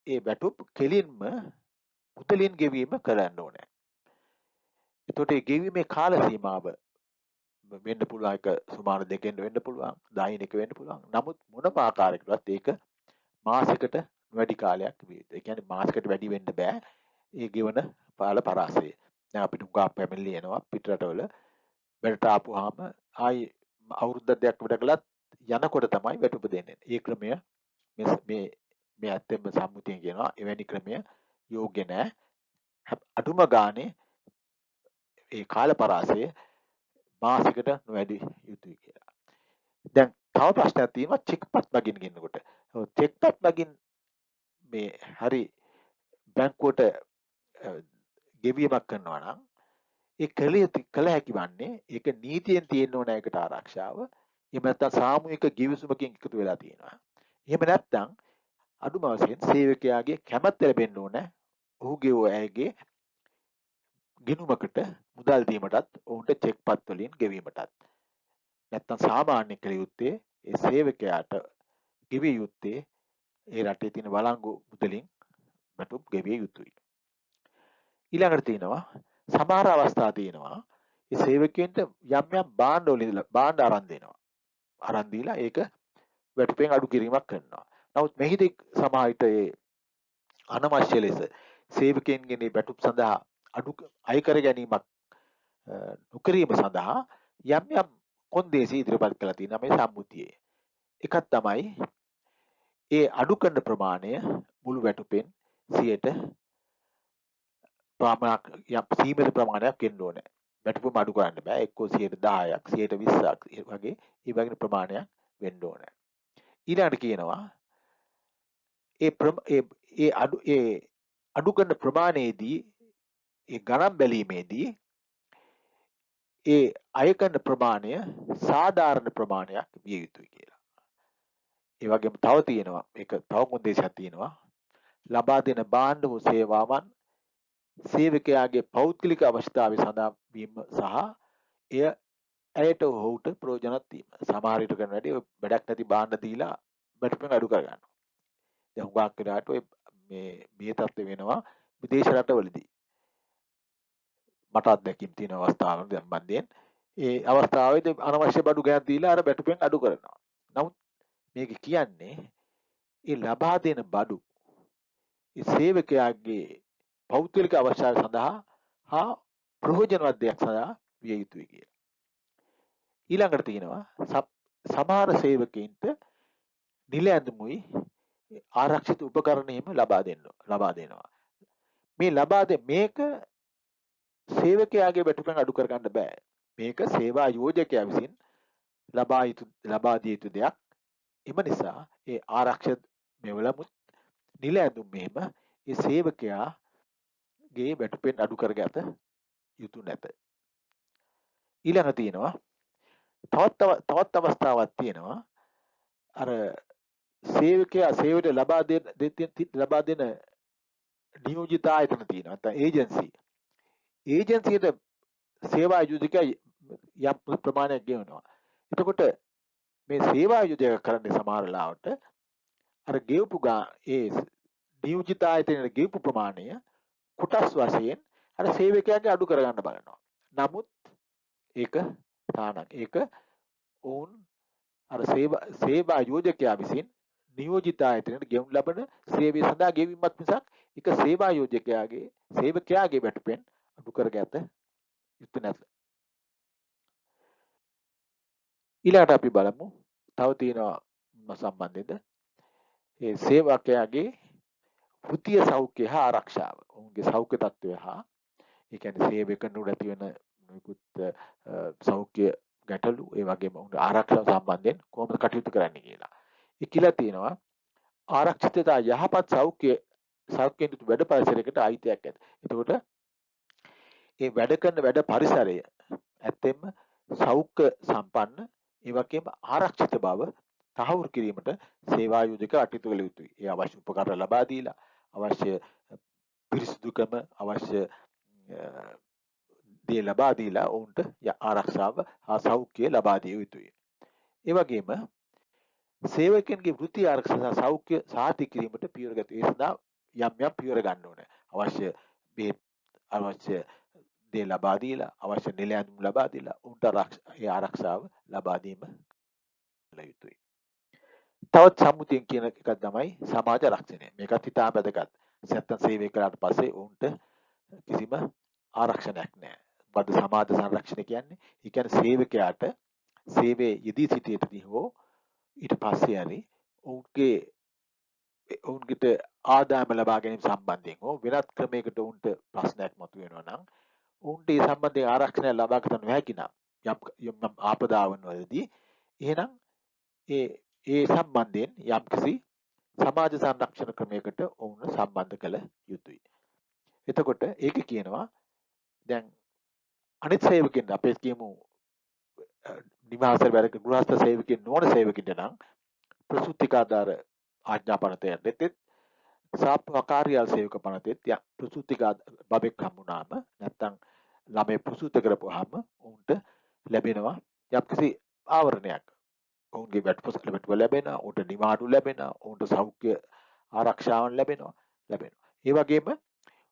ඒ වැටුප් කෙලින්ම මුදලින් ගෙවීම කරන්න ඕනේ. එතකොට ඒ ගෙවීමේ කාල සීමාව වෙන්න පුළුවන් එක සුමාන දෙකෙන් වෙන්න පුළුවන් දෛනික වෙන්න පුළුවන්. නමුත් මොනම ආකාරයකටවත් ඒක මාසයකට වැඩි කාලයක් වේ. ඒ කියන්නේ මාසයකට වැඩි වෙන්න බෑ. ඒ ගෙවන පාල පරාසය. දැන් අපිට උගා පැමිණිලි එනවා පිටරටවල වැඩට ආපුවාම ආයි අවුරුද්දක් වැඩ කළත් යනකොට තමයි වැටුප දෙන්නේ. ඒ ක්‍රමය මේ ඇත්තෙන්ම සම්මුතියෙන් කියනවා එවැනි ක්‍රමය යෝග්‍ය නැහැ. අඩුම ගානේ ඒ කාල පරාසය මාසයකට නොවැඩි යුතුයි කියලා. දැන් තව ප්‍රශ්නයක් තියෙනවා චෙක්පත් මගින් ගෙන්නකොට. චෙක්පත් මගින් මේ හරි බැංකුවට ගෙවීමක් කරනවා නම් ඒ කළ හැකි වන්නේ ඒක නීතියෙන් තියෙන්න ඕන ඒකට ආරක්ෂාව. එහෙම නැත්නම් සාමූහික ගිවිසුමකින් එකතු වෙලා තියෙනවා. එහෙම නැත්නම් අඩුම වශයෙන් සේවකයාගේ කැමැත්ත ලැබෙන්න ඕන. ඔහුගේ ඇයගේ ගිණුමකට මුදල් දීමටත් ඔවුන්ට චෙක්පත් වලින් ගෙවීමටත්. නැත්නම් සාමාන්‍ය කළ යුත්තේ ඒ සේවකයාට ගෙවිය යුත්තේ ඒ රටේ තියෙන වළංගු මුදලින් වැටුප් ගෙවිය යුතුයි. ඊළඟට තියෙනවා සමහර අවස්ථා තියෙනවා ඒ සේවකයන්ට යම් භාණ්ඩ අරන් දෙනවා. අරන් දීලා ඒක වැටුපෙන් අඩු කිරීමක් කරනවා. නමුත් මෙහිදී සමහර විට ඒ අනවශ්‍ය ලෙස සේවකයන්ගේ වැටුප් සඳහා අය කර ගැනීමක් නොකිරීම සඳහා යම් කොන්දේසි ඉදිරිපත් කළා තියෙනවා මේ සම්මුතියේ. එකක් තමයි ඒ අඩු කරන ප්‍රමාණය මුළු වැටුපෙන් 100ට සීමිත ප්‍රමාණයක් වෙන්න ඕනේ. වැටුපම අඩු කරන්න බෑ. එක්කෝ 10%ක් 20%ක් වගේ ඒ වගේ ප්‍රමාණයක් වෙන්න ඕනේ. ඊළඟට කියනවා ඒ අඩු කරන ප්‍රමාණයේදී ඒ ගණන් බැලීමේදී ඒ අය කරන ප්‍රමාණය සාධාරණ ප්‍රමාණයක් විය යුතුයි කියලා. ඒ වගේම තව තියෙනවා මේක තව උදේශයක් තියෙනවා. ලබා දෙන භාණ්ඩ හෝ සේවාවන් සේවකයාගේ පෞද්ගලික අවශ්‍යතාවය සඳහා වීම සහ එය ඇයට ඔහුට ප්‍රයෝජනවත් වීම. සමහර විට කරන වැඩි වැඩක් නැති භාණ්ඩ දීලා වැටුපෙන් අඩු කර ගන්නවා. දැන් හුඟක් වෙලාවට ඔය මේ තත්ත්ව වෙනවා විදේශ රටවලදී. මට අත්දැකීම් තියෙන අවස්ථාවල සම්බන්ධයෙන් ඒ අවස්ථාවේදී අනවශ්‍ය බඩු ගෑන් දීලා අර වැටුපෙන් අඩු කරනවා. නමුත් මේක කියන්නේ ඒ ලබා දෙන බඩු ඒ සේවකයාගේ පෞද්ගලික අවශ්‍යතාවය සඳහා හා ප්‍රයෝජනවත් දෙයක් සඳහා විය යුතුයි කියලා. ඊළඟට තියෙනවා සමහර සේවකයින්ට නිල ඇඳුමුයි ආරක්ෂිත උපකරණයම ලබා දෙනවා. මේක සේවකයාගේ වැටුපෙන් අඩු කරගන්න බෑ. මේක සේවා යෝජකයා විසින් ලබා දිය යුතු දෙයක්. එම නිසා ඒ ආරක්ෂිත මෙවලමුත් නිල ඇඳුම් මෙහෙම ඒ සේවකයාගේ වැටුපෙන් අඩු කරගත යුතු නැත. ඊළඟ තියෙනවා තවත් අවස්ථාවක් තියෙනවා අර සේවකයා සේවයට ලබා දෙන නියෝජිත ආයතන තියෙනවා. නැත්නම් ඒජන්සියට සේවා යෝජකයා යම් ප්‍රමාණයක් ගෙවනවා. එතකොට මේ සේවා යෝජක කරන්නේ සමහර ලාවට අර ගෙවපු ඒ නියෝජිත ආයතනයේ ගෙවපු ප්‍රමාණය කොටස් වශයෙන් අර සේවකයාගේ අඩු කරගන්න බලනවා. නමුත් ඒක ඔවුන් අර සේවා යෝජකයා විසින් නියෝජිත ආයතනයට ගෙවනු ලබන සේවය සඳහා ගෙවීමක් මිසක් ඒක සේවකයාගේ වැටුපෙන් අඩු කරගත යුතු නැත. ඊළඟට අපි බලමු තව තියෙනවා සම්බන්ධෙද ඒ සේවකයාගේ වෘත්තීය සෞඛ්‍ය හා ආරක්ෂාව. ඔවුන්ගේ සෞඛ්‍ය තත්ත්වය හා ඒ කියන්නේ සේවය කරනකොට ඇති වෙන නිකුත් සෞඛ්‍ය ගැටලු ඒ වගේම උන්ගේ ආරක්ෂාව සම්බන්ධයෙන් කොහොමද කටයුතු කරන්නේ කියලා. ඒ කියලා තියෙනවා ආරක්ෂිතතා යහපත් සෞඛ්‍යයෙන් යුතු වැඩ පරිසරයකට අයිතියක් ඇත. එතකොට ඒ වැඩ කරන වැඩ පරිසරය ඇත්තෙන්ම සෞඛ්‍ය සම්පන්න ඒ වගේම ආරක්ෂිත බව තහවුරු කිරීමට සේවා යෝජක කටයුතු කළ යුතුයි. ඒ අවශ්‍ය උපකරණ ලබා දීලා අවශ්‍ය පිරිසිදුකම අවශ්‍ය දේ ලබා දීලා ඔවුන්ට ආරක්ෂාව හා සෞඛ්‍යය ලබා දිය යුතුයි. ඒ වගේම සේවකයන්ගේ වෘත්ති ආරක්ෂා සෞඛ්‍ය සාහිත කිරීමට පියවර ගත ඒ සඳහා යම් පියවර ගන්න ඕනේ. අවශ්‍ය බෙහෙත් අවශ්‍ය දේ ලබා දීලා අවශ්‍ය නිල ඇඳුම් ලබා දීලා උන්ට ආරක්ෂාව ලබා දීම කළ යුතුයි. තවත් සම්මුතියෙන් කියන එකක් තමයි සමාජ රක්ෂණය. මේකත් ඉතාම වැදගත්. නැත්තම් සේවය කළාට පස්සේ උන්ට කිසිම ආරක්ෂණයක් නැහැ. මොකද සමාජ සංරක්ෂණය කියන්නේ? ඒ කියන්නේ සේවකයාට සේවයේ යෙදී සිටියේදී හෝ ඊට පස්සේ හරි ඔවුන්ගේට ආදායම ලබා ගැනීම සම්බන්ධයෙන් හෝ වෙනත් ක්‍රමයකට ඔවුන්ට ප්‍රශ්නයක් මතුවෙනවා නම් ඔවුන්ට ඒ සම්බන්ධයෙන් ආරක්ෂණය ලබා ගත නොහැකි නම් යම් ආපදාවන් වලදී එහෙනම් ඒ සම්බන්ධයෙන් යම්කිසි සමාජ සංරක්ෂණ ක්‍රමයකට ඔවුන් සම්බන්ධ කළ යුතුයි. එතකොට ඒක කියනවා දැන් අනිත් සේවකයන් අපේ කියමු නිවාස වැඩ ගෘහස්ත සේවකයන් නොවන සේවකින්ට නම් ප්‍රසූතිකාදාර ආඥා පනතයන්ටෙත් සාප්පකාරියාල් සේවක පනතෙත් ප්‍රසූතිකා බබෙක් හම්බුනාම නැත්තම් ළමයි ප්‍රසූත කරපුවාම උන්ට ලැබෙනවා යම්කිසි ආවරණයක්. ඔවුන්ගේ වැටුප ලැබෙනවා, උන්ට නිවාඩු ලැබෙනවා, උන්ට සෞඛ්‍ය ආරක්ෂාවන් ලැබෙනවා. ඒ වගේම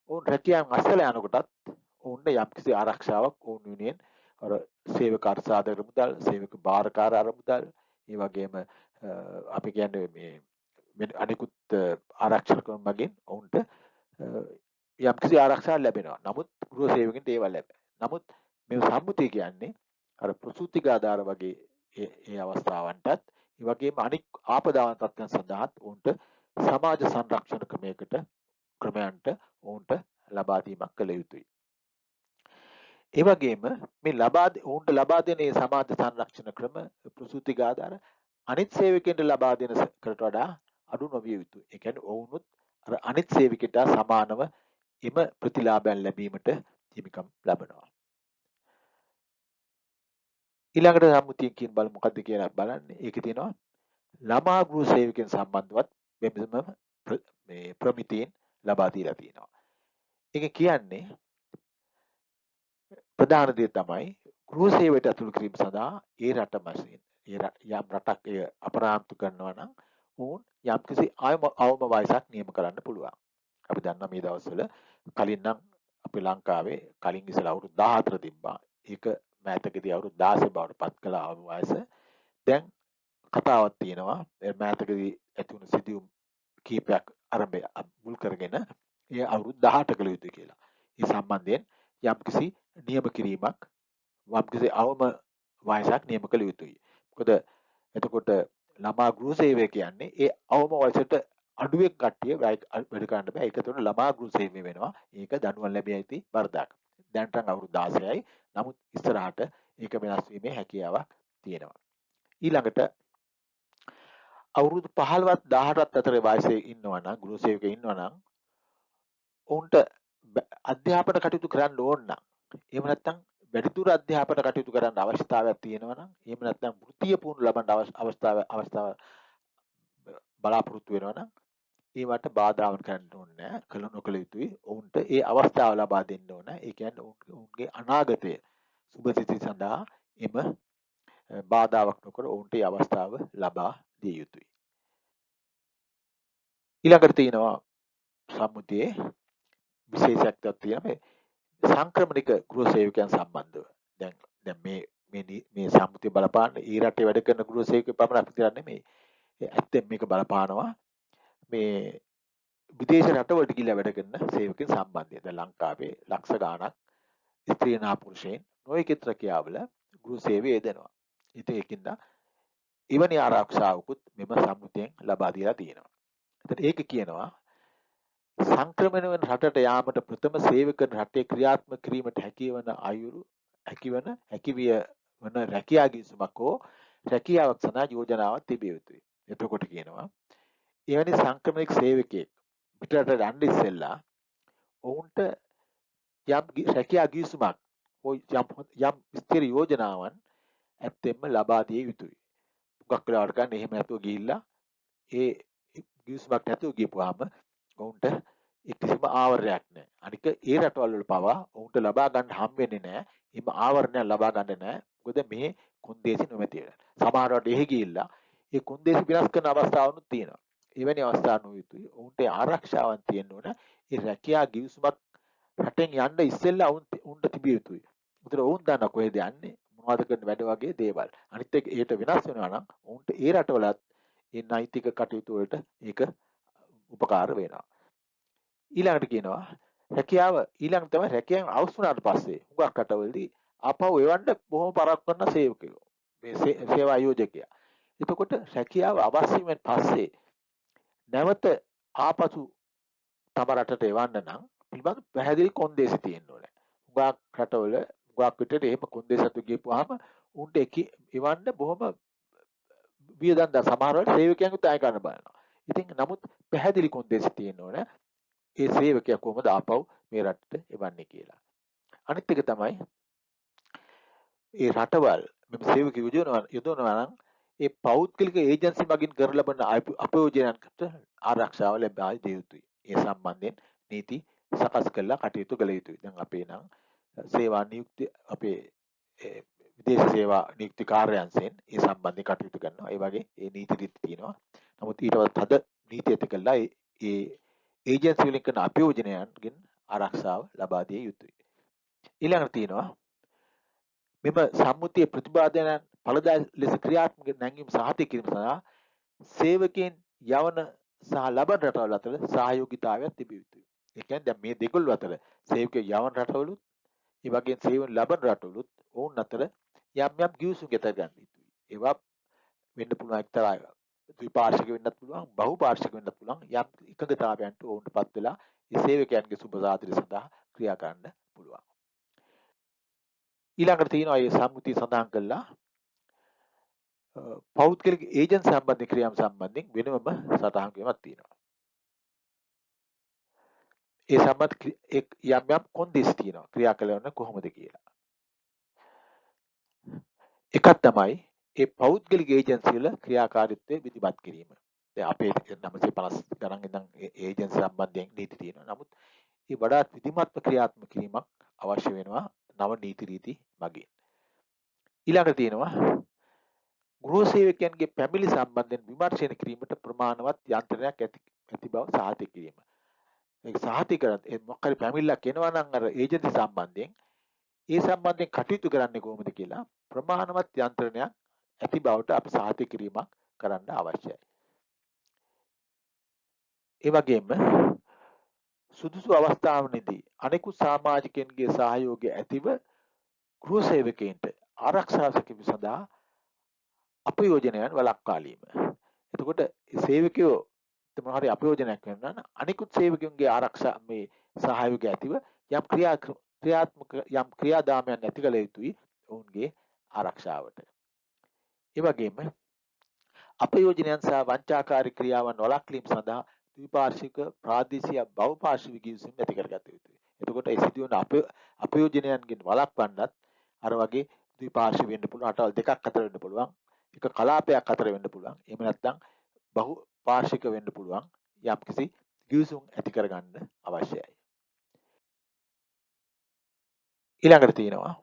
ඔවුන් රැකියාවෙන් අස්සල යනකොටත් ඔවුන්ට යම්කිසි ආරක්ෂාවක් ඔවුන් වෙනුවෙන් අර සේවක අර්ථසාධක මුදල්, සේවක භාරකාර අරමුදල්, ඒ වගේම අපි කියන්නේ මේ අනිකුත් ආරක්ෂක මගින් ඔවුන්ට යම්කිසි ආරක්ෂාවක් ලැබෙනවා. නමුත් ගෘහ සේවකින්ට ඒවා ලැබෙන්නේ. නමුත් මේ සම්මුතිය කියන්නේ අර ප්‍රසූතිකාදාර වගේ ඒ අවස්ථාවන්ටත් ඒ වගේම අනික් ආපදාවන් තත්ත්වයන් සඳහාත් ඔවුන්ට සමාජ සංරක්ෂණ ක්‍රමයන්ට ඔවුන්ට ලබා දීමක් කළ යුතුයි. ඒ වගේම මේ ඔවුන්ට ලබා දෙන මේ සමාජ සංරක්ෂණ ක්‍රම ප්‍රසූතිකාදාර අනිත් සේවකයන්ට ලබා දෙන කට වඩා අඩු නොවිය යුතුයි. ඒ කියන්නේ ඔවුනුත් අර අනිත් සේවකයට සමානව එම ප්‍රතිලාභයන් ලැබීමට හිමිකම් ලබනවා. ඊළඟට සම්මුතියෙන් කියන බලමු මොකද්ද කියලා බලන්න. ඒකේ තියෙනවා ළමා ගෘහ සේවකයන් සම්බන්ධවත් මෙන්න මේ ප්‍රමිතියෙන් ලබා දීලා තියෙනවා. ඒක කියන්නේ ප්‍රධාන දේ තමයි ගෘහ සේවයට ඇතුළු කිරීම සඳහා ඒ රට මැසින් යම් රටක් එය අපරාධ කරනවා නම් ඔවුන් යම්කිසි අවම වයසක් නියම කරන්න පුළුවන්. අපි දන්නවා මේ දවස්වල කලින් නම් අපේ ලංකාවේ කලින් ඉස්සලා අවුරුදු 14 තිබ්බා. ඒක මෑතකදී අවුරුදු 16 බවට පත් කළ අවම වයස. දැන් කතාවක් තියෙනවා මෑතකදී ඇති වුණු සිදුවීම් කීපයක් ආරම්භය මුල් කරගෙන ඒ අවුරුදු 18 කළ යුතුයි කියලා. ඒ සම්බන්ධයෙන් යම්කිසි නියම කිරීමක් යම්කිසි අවම වයසක් නියම කළ යුතුයි. මොකද එතකොට ළමා ගෘහ සේවය කියන්නේ ඒ අවම වයසට අඩුවෙන් කට්ටිය වැඩ කරන්න බෑ. ඒක තුන ළමා ගෘහ සේවය වෙනවා. ඒක දඬුවම් ලැබිය යුතු වරදක්. දැන්ට අවුරුදු 16යි. නමුත් ඉස්සරහට ඒක වෙනස් වීමේ හැකියාවක් තියෙනවා. ඊළඟට අවුරුදු 15ත් 18ත් අතර වයසේ ඉන්නවා නම් ගෘහ සේවකයෙක් ඉන්නවා නම් ඔවුන්ට අධ්‍යාපන කටයුතු කරන්න ඕන නම් එහෙම නැත්නම් වැඩිදුර අධ්‍යාපන කටයුතු කරන්න අවශ්‍යතාවයක් තියෙනවා නම් එහෙම නැත්නම් වෘත්තීය පුහුණු ලබන්න අවස්ථාව බලාපොරොත්තු වෙනවා නම් ඒවට බාධාවන් කරන්න ඕනේ නැහැ. නොකළ යුතුයි. ඔවුන්ට ඒ අවස්ථාව ලබා දෙන්න ඕන. ඒ කියන්නේ ඔවුන්ගේ අනාගතය සුබසිත සඳහා එම බාධාවක් නොකර ඔවුන්ට ඒ අවස්ථාව ලබා දිය යුතුයි. ඊළඟට තියෙනවා සම්මුතියේ විශේෂත්වයක් තියෙනවා සංක්‍රමණික ගෘහ සේවකයන් සම්බන්ධව. දැන් මේ සම්මුතිය බලපාන ඊ රටේ වැඩ කරන ගෘහ සේවකයෝ පමණක් විතර නෙමෙයි. ඇත්තෙන් මේක බලපානවා මේ විදේශ රටවලට ගිහිල්ලා වැඩ කරන සේවකයන් සම්බන්ධය. දැන් ලංකාවේ ලක්ෂ ගාණක් ස්ත්‍රීන් හා පුරුෂයන් නොයෙකුත් රැකියාවල ගෘහ සේවය යෙදෙනවා. ඒකින්ද එවැනි ආරක්ෂාවකුත් මෙම සම්මුතියෙන් ලබා දීලා තියෙනවා. එතකොට ඒක කියනවා සංක්‍රමණ වන රටට යාමට ප්‍රථම සේවකයන් රටේ ක්‍රියාත්මක කිරීමට හැකිවන හැකිවිය වන රැකියා ගිවිසුමක් හෝ රැකියාවක් සඳහා යෝජනාවක් තිබිය යුතුයි. එතකොට කියනවා එවැනි සංක්‍රමණික සේවකයෙක් පිටරට යන්න ඉස්සෙල්ලා ඔවුන්ට යම් රැකියා ගිවිසුමක් හෝ යම් ස්ථිර යෝජනාවන් ඇත්තෙන්ම ලබා දිය යුතුයි. මුගක් වෙලාවට ගන්න එහෙම නැතුව ගිහිල්ලා ඒ ගිවිසුමක් නැතුව ගියපුවාම ඔවුන්ට කිසිම ආවරණයක් නැහැ. අනික ඒ රටවල් වල පවා ඔවුන්ට ලබා ගන්න හම් වෙන්නේ නැහැ. එහෙම ආවරණයක් ලබා ගන්න නැහැ. මොකද මේ කොන්දේසි නොමැති වෙලා. සමහර රට එහෙ ගිහිල්ලා ඒ කොන්දේසි විනාශ කරන අවස්ථාවනුත් තියෙනවා. එවැනි අවස්ථා නොයුතුයි. ඔවුන්ට ආරක්ෂාවක් තියෙන්න ඕන. ඒ රැකියා ගිවිසුමක් රටෙන් යන්න ඉස්සෙල්ලා උන්ට තිබිය යුතුයි. උතර ඔවුන් දන්න කොහෙද යන්නේ මොනවද කරන වැඩ වගේ දේවල්. අනිත් එක ඒට වෙනස් වෙනවා නම් ඔවුන්ට ඒ රටවලත් ඒ නෛතික කටයුතු වලට ඒක උපකාර වෙනවා. ඊළඟට කියනවා රැකියාව ඊළඟ තමයි රැකියාවෙන් අවුස් වුණාට පස්සේ හුඟක් රටවලදී ආපහු එවන්න බොහොම පරක් කරන සේවකයෝ. මේ සේවා ආයෝජකයා. එතකොට රැකියාව අවශ්‍ය වෙන පස්සේ නැවත ආපසු තම රටට එවන්න නම් පිළිබඳ පැහැදිලි කොන්දේසි තියෙන්න ඕනේ. හුඟක් රටවල හුඟක් විටට එහෙම කොන්දේසි ගියපුවාම උන්ට එවන්න බොහොම වියදම් දා සමහර වෙලාවට සේවකයන්ගෙත් අය ගන්න බලනවා. ඉතින් නමුත් පැහැදිලි කොන්දේසි තියෙන්න ඕනේ. ඒ සේවකයා කොහොමද ආපහු මේ රටට එවන්නේ කියලා. අනිත් එක තමයි ඒ රටවල් මෙම සේවක යොදවනවා නම් ඒ පෞද්ගලික ඒජන්සි මගින් කර ලබන අපයෝජනයන්ට ආරක්ෂාව ලැබා දිය යුතුයි. ඒ සම්බන්ධයෙන් නීති සකස් කරලා කටයුතු කළ යුතුයි. දැන් අපේ නම් සේවා නියුක්ති අපේ විදේශ සේවා නියුක්ති කාර්යාංශයෙන් ඒ සම්බන්ධයෙන් කටයුතු කරනවා. ඒ වගේ ඒ නීති රීති තියෙනවා. නමුත් ඊට වඩා තද නීති ඇති කළා ඒ ඒජන්සි වලින් කරන අපයෝජනයන්ගෙන් ආරක්ෂාව ලබා දිය යුතුයි. ඊළඟට තියෙනවා මෙම සම්මුතිය ප්‍රතිපාදනයන් ඵලදායී ලෙස ක්‍රියාත්මක නැංවීම සහතික කිරීම සඳහා සේවකයන් යවන සහ ලබන රටවල් අතර සහයෝගීතාවයක් තිබිය යුතුයි. ඒ කියන්නේ දැන් මේ දෙකොල්ල අතර සේවකයෝ යවන රටවලුත් ඒ වගේම සේවන ලබන රටවලුත් ඔවුන් අතර යම් ගිවිසුම් ගත ගන්න යුතුයි. ඒවා වෙන්න පුළුවන් එක්තරා ද්විපාර්ශ්වික වෙන්නත් පුළුවන් බහුපාර්ශ්වික වෙන්නත් පුළුවන් යම් එකඟතාවයන්ට ඔවුන්ටපත් වෙලා ඒ සේවකයන්ගේ සුබ සාධිත සඳහා ක්‍රියා කරන්න පුළුවන්. ඊළඟට තියෙනවා මේ සම්මුතිය සඳහන් කළා පෞද්ගලික ඒජන්සි සම්බන්ධ ක්‍රියාම් සම්බන්ධයෙන් වෙනම සටහන් කිරීමක් තියෙනවා. ඒ සම්බන්ධ යම් කොන්දේසි තියෙනවා ක්‍රියා කළවන්න කොහොමද කියලා. එකක් තමයි ඒ පෞද්ගලික ඒජන්සි වල ක්‍රියාකාරීත්වය විධිමත් කිරීම. දැන් අපේ 950 ගණන් ඉඳන් ඒජන්සි සම්බන්ධයෙන් නීති තියෙනවා. නමුත් ඒ වඩාත් විධිමත්ව ක්‍රියාත්මක කිරීමක් අවශ්‍ය වෙනවා නව නීති රීති මගින්. ඊළඟට තියෙනවා ගෘහ සේවකයන්ගේ පැමිණි සම්බන්ධයෙන් විමර්ශන කිරීමට ප්‍රමාණවත් යන්ත්‍රණයක් ඇති බව සාහිත කිරීම. ඒක සාහිත කරත් මොකක් හරි පැමිණිල්ලක් එනවා නම් අර ඒජන්සි සම්බන්ධයෙන් ඒ සම්බන්ධයෙන් කටයුතු කරන්නේ කොහොමද කියලා ප්‍රමාණවත් යන්ත්‍රණයක් ඇති බවට අපි සාහිත කිරීමක් කරන්න අවශ්‍යයි. ඒ වගේම සුදුසු අවස්ථාවකදී අනෙකුත් සමාජිකයන්ගේ සහයෝගය ඇතිව ගෘහ සේවකයන්ට ආරක්ෂා කිරීම සඳහා අපයෝජනයන් වළක්වාලීම. එතකොට සේවකයෝ මොනවා හරි අපයෝජනයක් වෙනවා නම් අනිකුත් සේවකයන්ගේ ආරක්ෂා මේ සහයෝගය ඇතිව යම් ක්‍රියාත්මක යම් ක්‍රියාදාමයන් ඇති කළ යුතුයි ඔවුන්ගේ ආරක්ෂාවට. ඒ වගේම අපයෝජනයන් සහ වංචාකාරී ක්‍රියාවන් වළක්වීම සඳහා ද්විපාර්ශ්වික ප්‍රාදේශීය බහුපාර්ශ්වික ගිවිසුම් ඇති කරගත යුතුයි. එතකොට ඒ සිදුවන අපයෝජනයන්ගෙන් වළක්වන්නත් අර වගේ ද්විපාර්ශ්වික වෙන්න පුළුවන්, රටවල් දෙකක් අතර වෙන්න පුළුවන්, එක කලාපයක් අතර වෙන්න පුළුවන්. එහෙම නැත්නම් බහුපාර්ශ්වික වෙන්න පුළුවන් යම්කිසි ගිවිසුම් ඇති කරගන්න අවශ්‍යයි. ඊළඟට තියෙනවා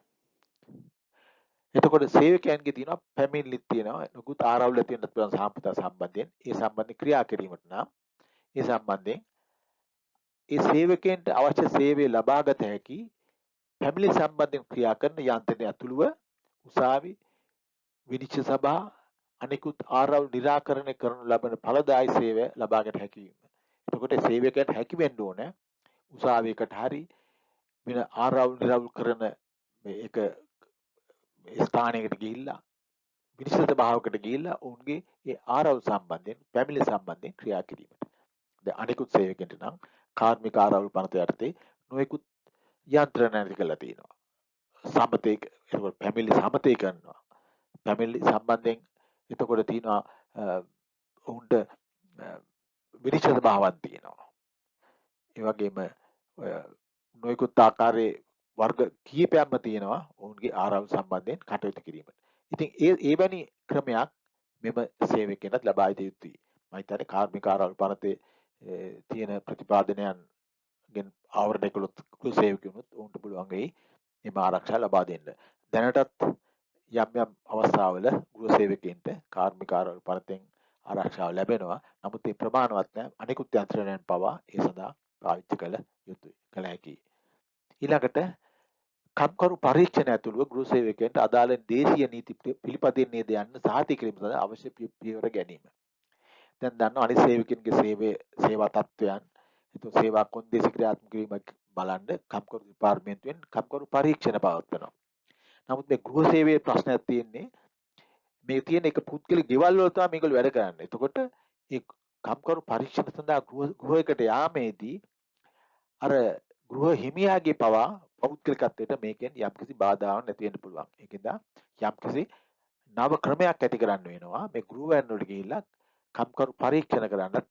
එතකොට සේවකයන්ගේ තියෙනවා පැමිණිලිත් තියෙනවා නුකුත් ආරවුල තියෙනත් පුළුවන් සාම්ප්‍රදාය සම්බන්ධයෙන් ඒ සම්බන්ධ ක්‍රියා කිරීමට නම් ඒ සම්බන්ධයෙන් ඒ සේවකයන්ට අවශ්‍ය සේවය ලබාගත හැකි පැමිණිලි සම්බන්ධයෙන් ක්‍රියා කරන යන්ත්‍රය ඇතුළුව උසාවි විනිශ්චය සභා අනිකුත් ආරවුල් निराකරණය කරනු ලබන ඵලදායී සේවය ලබාගත හැකි වීම. එතකොට සේවකයන්ට හැකි වෙන්න ඕන උසාවියකට හරි වෙන ආරවුල් නිරවුල් කරන මේක ස්ථානයකට ගිහිල්ලා විනිශ්චය සභාවකට ගිහිල්ලා ඔවුන්ගේ ඒ ආරවුල් සම්බන්ධයෙන් පැමිණිලි සම්බන්ධයෙන් ක්‍රියා කිරීමට. දැන් අනිකුත් සේවකයන්ට නම් කාර්මික ආරවුල් පනත යටතේ නොයෙකුත් යන්ත්‍රණ ඇති කරලා තියෙනවා. සමතේ එතකොට පැමිණිලි සමතේ කරනවා. පැමිණිලි සම්බන්ධයෙන් එතකොට තියෙනවා ඔවුන්ට විනිශ්චය සභාවක් තියෙනවා. ඒ වගේම නොයෙකුත් ආකාරයේ වර්ග කීපයක්ම තියෙනවා ඔවුන්ගේ ආරවුල් සම්බන්ධයෙන් කටයුතු කිරීමට. ඉතින් ඒ වැනි ක්‍රමයක් මෙම සේවකයන්ට ලබා දිය යුතුයි. මම හිතන්නේ කාර්මික ආරවුල් පනතේ තියෙන ප්‍රතිපාදනයන් ගෙන් ආවරණය කළොත් සේවකයන්ට ඔවුන්ට පුළුවන් වෙයි එම ආරක්ෂා ලබා දෙන්න. දැනටත් යම් අවස්ථාවල ගෘහ සේවකයන්ට කාර්මික ආරවුල් පනතෙන් ආරක්ෂාව ලැබෙනවා. නමුත් ඒ ප්‍රමාණවත් නැහැ. අනිකුත් යන්ත්‍රණයන් පවා ඒ සඳහා පාවිච්චි කළ යුතුයි. කළ හැකියි. ඊළඟට කම්කරු පරීක්ෂණ ඇතුළුව ගෘහ සේවකයන්ට අදාළ දේශීය නීති පිළිපදින්නේද යන්න සහතික කිරීම සඳහා අවශ්‍ය පියවර ගැනීම. දැන් දන්නවා අනිත් සේවකයන්ගේ සේවා තත්ත්වයන් එතකොට සේවා කොන්දේසි ක්‍රියාත්මක කිරීම බලන්න කම්කරු දෙපාර්තමේන්තුවෙන් කම්කරු පරීක්ෂණ පවත්වනවා. නමුත් මේ ගෘහ සේවයේ ප්‍රශ්නයක් තියෙන්නේ මේ තියෙන එක පුද්ගලික ගෙවල් වල තමයි මේගොල්ලෝ වැඩ කරන්නේ. එතකොට ඒ කම්කරු පරීක්ෂණ සඳහා ගෘහයකට යාමේදී අර ගෘහ හිමියාගේ පවා පෞද්ගලිකත්වයට මේකෙන් යම්කිසි බාධාවක් නැති වෙන්න පුළුවන්. ඒකෙන්ද යම්කිසි නව ක්‍රමයක් ඇති කරන්න වෙනවා. මේ ගෘහයන් වලට ගිහිල්ලා කම්කරු පරීක්ෂණ කරන්නත්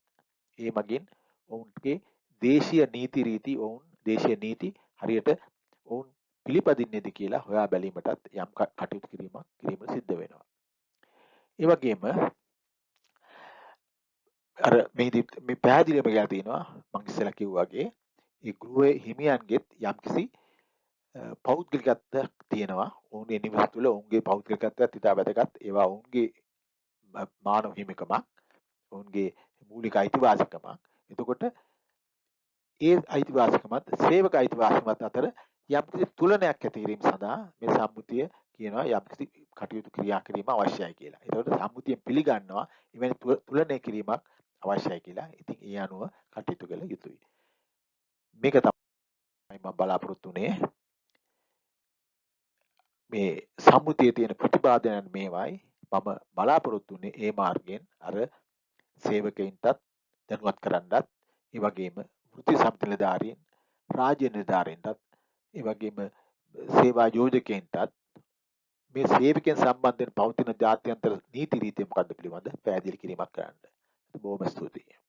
ඒ මගින් ඔවුන්ගේ දේශීය නීති රීති ඔවුන් දේශීය නීති හරියට ඔවුන් පිළිපදින්නේද කියලා හොයා බැලීමටත් යම් කටයුතු කිරීම සිද්ධ වෙනවා. ඒ වගේම අර මේ පැහැදිලිවම කියලා තියෙනවා මම ඉස්සෙල්ලා කිව්වා වගේ ඒ ගෘහයේ හිමියන්ගෙත් යම්කිසි පෞද්ගලිකත්වයක් තියෙනවා. ඔවුන්ගේ නිවස තුළ ඔවුන්ගේ පෞද්ගලිකත්වයක් ඉතා වැදගත්. ඒවා ඔවුන්ගේ මානව හිමිකමක්, ඔවුන්ගේ මූලික අයිතිවාසිකමක්. එතකොට ඒ අයිතිවාසිකමත් සේවක අයිතිවාසිකමත් අතර යම්කිසි තුලනයක් ඇති කිරීම සඳහා මේ සම්මුතිය කියනවා යම්කිසි කටයුතු ක්‍රියා කිරීම අවශ්‍යයි කියලා. ඒතකොට සම්මුතිය පිළිගන්නවා එවැනි තුලනය කිරීමක් අවශ්‍යයි කියලා. ඉතින් ඒ අනුව කටයුතු කළ යුතුයි. මේක තමයි මම බලාපොරොත්තු වෙන්නේ. මේ සම්මුතියේ තියෙන ප්‍රතිපාදනයන් මේවයි. මම බලාපොරොත්තු වෙන්නේ ඒ මාර්ගයෙන් අර සේවකයින්ටත් දැනුවත් කරන්නත්, ඒ වගේම වෘත්ති සම්ප්‍රදායින් රාජ්‍ය නිලධාරීන්ටත්, ඒ වගේම සේවා යෝජකයන්ටත් මේ සේවකයන් සම්බන්ධයෙන් පවතින ජාත්‍යන්තර නීති රීති මොකක්ද පිළිබඳ පැහැදිලි කිරීමක් කරන්න. බොහොම ස්තුතියි.